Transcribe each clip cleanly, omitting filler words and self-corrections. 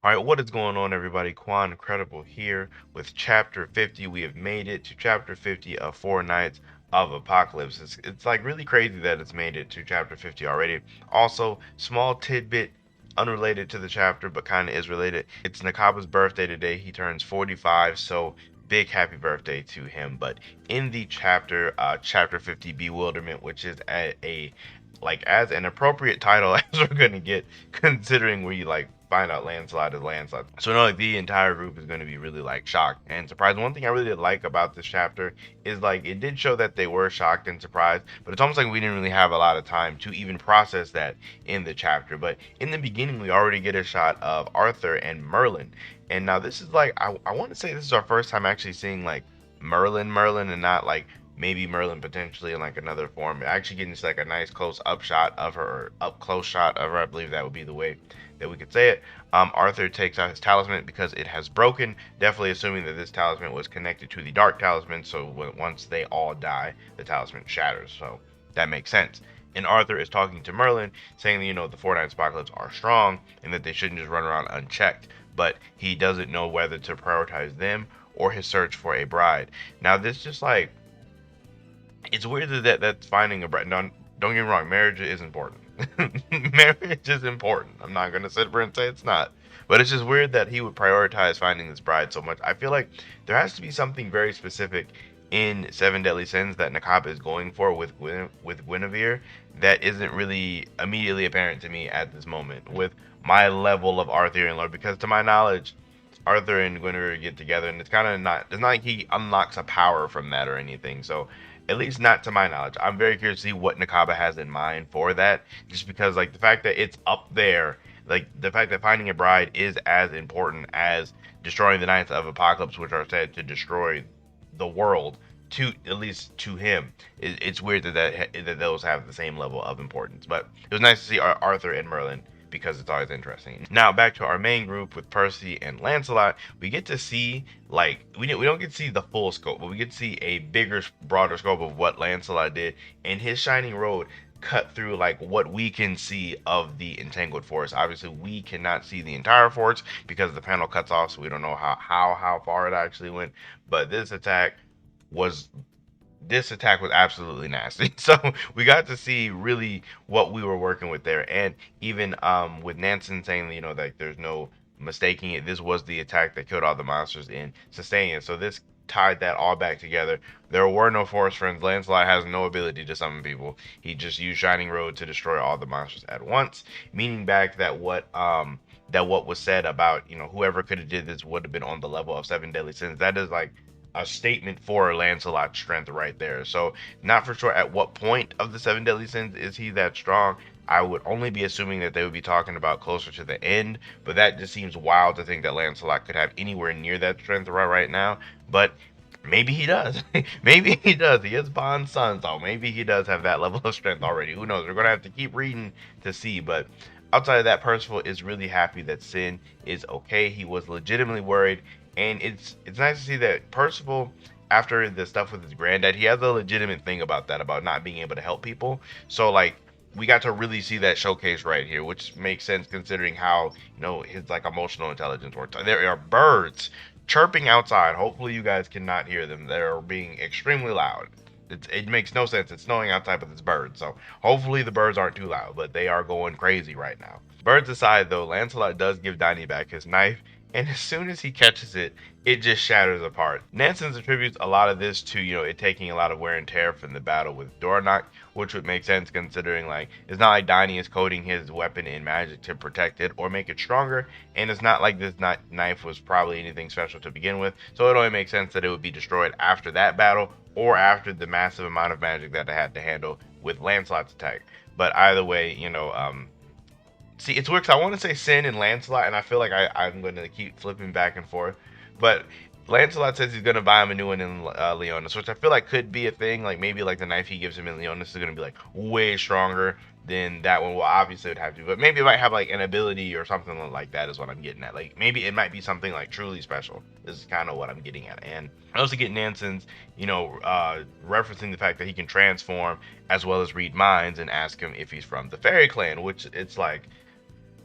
All right, what is going on, everybody? Quancredible here with Chapter 50. We have made it to Chapter 50 of Four Nights of Apocalypse. It's like really crazy that it's made it to Chapter 50 already. Also, small tidbit unrelated to the chapter, but kind of is related. It's Nakaba's birthday today. He turns 45, so big happy birthday to him. But in the chapter, Chapter 50 Bewilderment, which is a like as an appropriate title as we're gonna get, considering we like find out landslide is landslide. So no, like the entire group is going to be really like shocked and surprised. One thing I really did like about this chapter is like it did show that they were shocked and surprised, but it's almost like we didn't really have a lot of time to even process that in the chapter. But in the beginning, we already get a shot of Arthur and Merlin, and now this is like I want to say this is our first time actually seeing like Merlin, and not like maybe Merlin potentially in like another form. Actually getting just like a nice close up shot of her, or up close shot of her. I believe that would be the way that we could say it. Arthur takes out his talisman because it has broken, definitely assuming that this talisman was connected to the dark talisman, so once they all die, the talisman shatters, so that makes sense. And Arthur is talking to Merlin, saying that, the Four Knights Apocalypse are strong, and that they shouldn't just run around unchecked, but he doesn't know whether to prioritize them or his search for a bride. Now, this just like, it's weird that's finding a bride. Don't get me wrong, marriage is important. Marriage is important. I'm not gonna sit here and say it's not, but it's just weird that he would prioritize finding this bride so much. I feel like there has to be something very specific in Seven Deadly Sins that Nakaba is going for with Guinevere that isn't really immediately apparent to me at this moment with my level of Arthurian lore. Because to my knowledge, Arthur and Guinevere get together, and it's not like he unlocks a power from that or anything. So at least not to my knowledge. I'm very curious to see what Nakaba has in mind for that, just because like the fact that it's up there, like the fact that finding a bride is as important as destroying the Knights of Apocalypse, which are said to destroy the world, to at least to him. It's weird that those have the same level of importance. But it was nice to see Arthur and Merlin, because it's always interesting. Now back to our main group with Percy and Lancelot. We get to see like we don't get to see the full scope, but we get to see a bigger, broader scope of what Lancelot did, and his shining road cut through like what we can see of the entangled forest. Obviously, we cannot see the entire forest because the panel cuts off, so we don't know how far it actually went. But was this attack was absolutely nasty. So we got to see really what we were working with there, and even with Nansen saying that there's no mistaking it, this was the attack that killed all the monsters in Sustaining. So this tied that all back together. There were no forest friends. Lancelot has no ability to summon people. He just used Shining Road to destroy all the monsters at once, meaning back that what was said about whoever could have did this would have been on the level of Seven Deadly Sins. That is like a statement for Lancelot's strength right there. So not for sure at what point of the Seven Deadly Sins is he that strong. I would only be assuming that they would be talking about closer to the end, but that just seems wild to think that Lancelot could have anywhere near that strength right now. But maybe he does. Maybe he does. He is Bond's son, so maybe he does have that level of strength already. Who knows? We're gonna have to keep reading to see. But outside of that, Percival is really happy that Sin is okay. He was legitimately worried, and it's nice to see that Percival, after the stuff with his granddad, he has a legitimate thing about that, about not being able to help people. So like we got to really see that showcase right here, which makes sense considering how his like emotional intelligence works. There are birds chirping outside. Hopefully you guys cannot hear them. They're being extremely loud. It makes no sense. It's snowing outside, but it's birds. So hopefully the birds aren't too loud, but they are going crazy right now. Birds aside, though, Lancelot does give Donnie back his knife, and as soon as he catches it, it just shatters apart. Nansen attributes a lot of this to, it taking a lot of wear and tear from the battle with Dornoch, which would make sense considering, like, it's not like Donnie is coating his weapon in magic to protect it or make it stronger, and it's not like this knife was probably anything special to begin with, so it only makes sense that it would be destroyed after that battle or after the massive amount of magic that it had to handle with Lancelot's attack. But either way, see, it's weird 'cause I want to say Sin and Lancelot, and I feel like I'm going to keep flipping back and forth. But Lancelot says he's going to buy him a new one in Leonis, which I feel like could be a thing. Like maybe like the knife he gives him in Leonis is going to be like way stronger than that one. Well, obviously it would have to, but maybe it might have like an ability or something like that is what I'm getting at. Like maybe it might be something like truly special. This is kind of what I'm getting at. And I also get Nansen's, referencing the fact that he can transform as well as read minds and ask him if he's from the Fairy Clan, which it's like,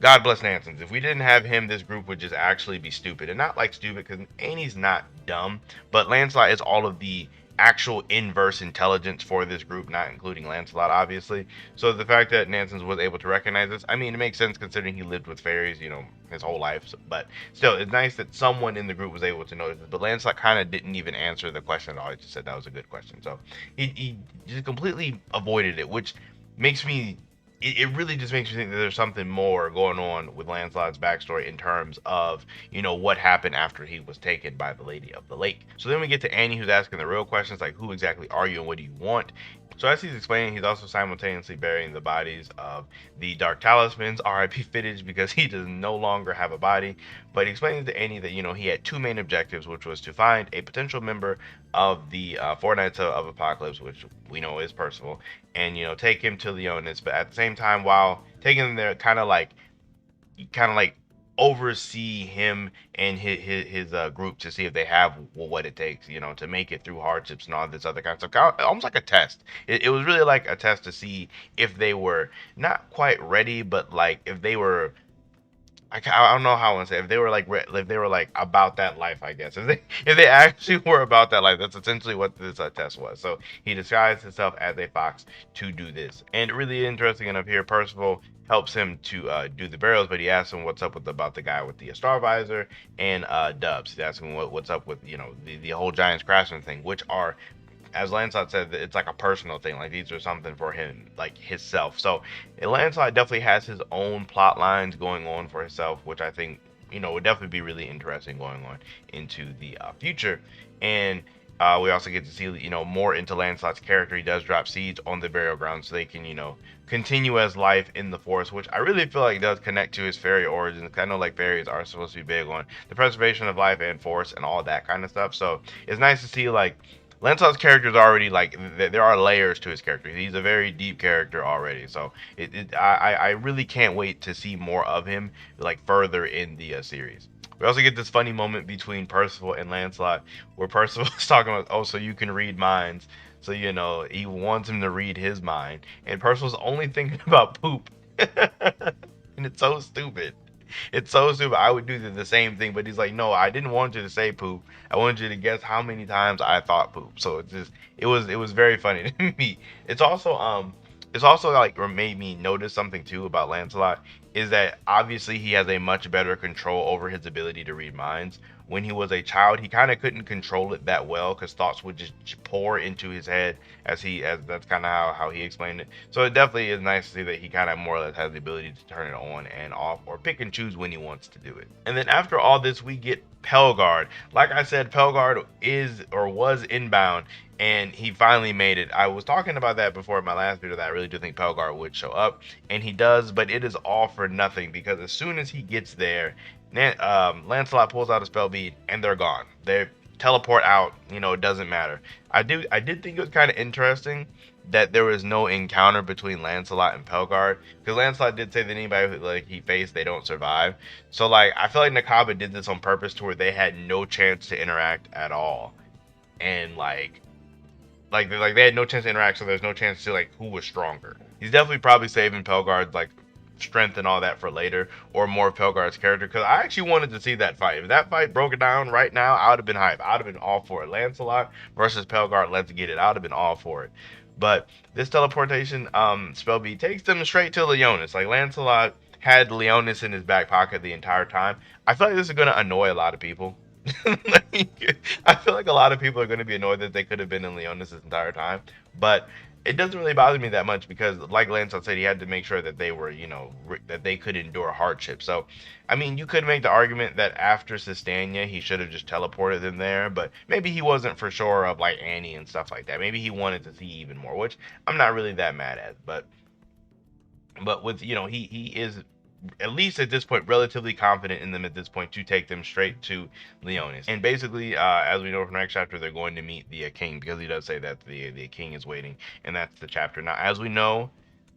God bless Nansons. If we didn't have him, this group would just actually be stupid. And not like stupid, because Annie's not dumb, but Lancelot is all of the actual inverse intelligence for this group, not including Lancelot, obviously. So the fact that Nansons was able to recognize this, I mean, it makes sense considering he lived with fairies, you know, his whole life. So, but still, it's nice that someone in the group was able to notice this. But Lancelot kind of didn't even answer the question at all. He just said that was a good question. So he just completely avoided it, which makes me it really just makes me think that there's something more going on with Lancelot's backstory in terms of, you know, what happened after he was taken by the Lady of the Lake. So then we get to Annie, who's asking the real questions like, who exactly are you and what do you want? So as he's explaining, he's also simultaneously burying the bodies of the Dark Talismans, R.I.P. Fittage, because he does no longer have a body. But he explains to Annie that, you know, he had two main objectives, which was to find a potential member of the Four Knights of Apocalypse, which we know is Percival, and, you know, take him to Leonis. But at the same time, while taking him there, kind of like oversee him and his group to see if they have what it takes, you know, to make it through hardships and all this other kind of stuff. Almost like a test. It was really like a test to see if they were not quite ready, but like if they were, I don't know how I want to say, if they were like if they were like about that life, I guess, if they actually were about that life. That's essentially what this test was. So he disguised himself as a fox to do this. And really interesting enough here, Percival helps him to do the burials, but he asks him what's up with about the guy with the star visor and Dubs. He's asking what's up with, you know, the whole Giants crashing thing, which are, as Lancelot said, it's like a personal thing. Like these are something for him, like himself. So Lancelot definitely has his own plot lines going on for himself, which I think, you know, would definitely be really interesting going on into the future. And we also get to see, you know, more into Lancelot's character. He does drop seeds on the burial ground so they can, you know, continue as life in the forest, which I really feel like does connect to his fairy origins. I know like fairies are supposed to be big on the preservation of life and forest and all that kind of stuff. So it's nice to see like Lancelot's character is already like there are layers to his character. He's a very deep character already, so I really can't wait to see more of him like further in the series. We also get this funny moment between Percival and Lancelot, where Percival is talking about, oh, so you can read minds. So, you know, he wants him to read his mind, and Percival's only thinking about poop, and it's so stupid. It's so stupid. I would do the same thing, but he's like, no, I didn't want you to say poop. I wanted you to guess how many times I thought poop. So it was very funny to me. It's also like made me notice something too about Lancelot is that obviously he has a much better control over his ability to read minds. When he was a child, he kind of couldn't control it that well because thoughts would just pour into his head as that's kind of how he explained it. So it definitely is nice to see that he kind of more or less has the ability to turn it on and off or pick and choose when he wants to do it. And then after all this, we get Pelgard. Like I said, Pelgard is or was inbound, and he finally made it. I was talking about that before in my last video that I really do think Pelgard would show up, and he does, but it is all for nothing because as soon as he gets there, Lancelot pulls out a spell bead and they're gone. They teleport out. You know, it doesn't matter. I did think it was kind of interesting that there was no encounter between Lancelot and Pelgard because Lancelot did say that anybody who, like he faced, they don't survive. So like I feel like Nakaba did this on purpose to where they had no chance to interact at all, and like they had no chance to interact, so there's no chance to see like who was stronger. He's definitely probably saving Pelgard's like strength and all that for later, or more of Pelgard's character. Because I actually wanted to see that fight. If that fight broke it down right now, I would have been hyped. I would have been all for it. Lancelot versus Pelgard, let's get it. I would have been all for it. But this teleportation spell bead takes them straight to Leonis. Like Lancelot had Leonis in his back pocket the entire time. I feel like this is gonna annoy a lot of people. Like, I feel like a lot of people are going to be annoyed that they could have been in Leonis this entire time, but it doesn't really bother me that much because, like Lancelot said, he had to make sure that they were, you know, that they could endure hardship. So, I mean, you could make the argument that after Sistania, he should have just teleported them there, but maybe he wasn't for sure of like Annie and stuff like that. Maybe he wanted to see even more, which I'm not really that mad at. But with, you know, he is at least at this point relatively confident in them at this point to take them straight to Leonis. And basically, as we know from the next chapter, they're going to meet the king because he does say that the king is waiting, and that's the chapter. Now, as we know,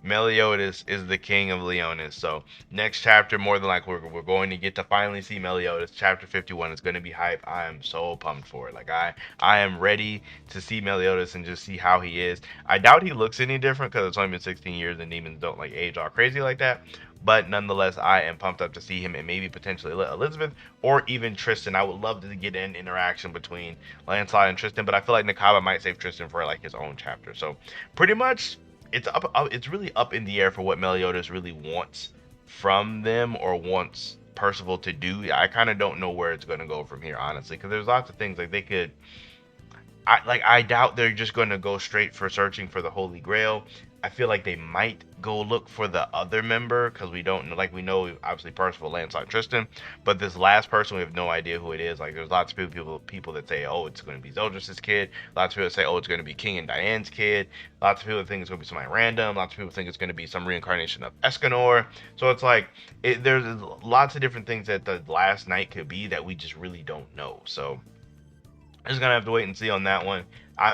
Meliodas is the king of Leonis. So next chapter, more than likely, we're going to get to finally see Meliodas. Chapter 51 is going to be hype. I am so pumped for it. Like I am ready to see Meliodas and just see how he is. I doubt he looks any different because it's only been 16 years and demons don't like age all crazy like that. But nonetheless, I am pumped up to see him and maybe potentially Elizabeth or even Tristan. I would love to get an interaction between Lancelot and Tristan, but I feel like Nakaba might save Tristan for like his own chapter. So pretty much it's really up in the air for what Meliodas really wants from them or wants Percival to do. I kind of don't know where it's going to go from here, honestly, because there's lots of things like they could. I doubt they're just going to go straight for searching for the Holy Grail. I feel like they might go look for the other member because we don't know. Like we know obviously Percival, Lancelot, and Tristan, but this last person we have no idea who it is. Like there's lots of people that say, oh, it's going to be Zeldris' kid. Lots of people say, oh, it's going to be King and Diane's kid. Lots of people think it's going to be somebody random. Lots of people think it's going to be some reincarnation of Escanor. So it's like there's lots of different things that the last night could be that we just really don't know. So just gonna have to wait and see on that one.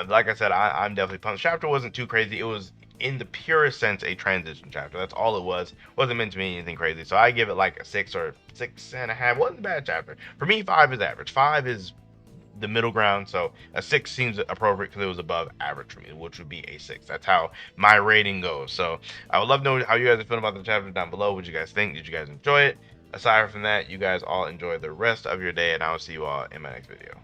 Like I said, I'm definitely pumped. Chapter wasn't too crazy. It was in the purest sense a transition chapter. That's all it was. Wasn't meant to be anything crazy. So I give it like a 6 or 6.5. Wasn't a bad chapter. For me, 5 is average. 5 is the middle ground. So a 6 seems appropriate because it was above average for me, which would be a 6. That's how my rating goes. So I would love to know how you guys are feeling about the chapter down below. What you guys think? Did you guys enjoy it? Aside from that, you guys all enjoy the rest of your day, and I will see you all in my next video.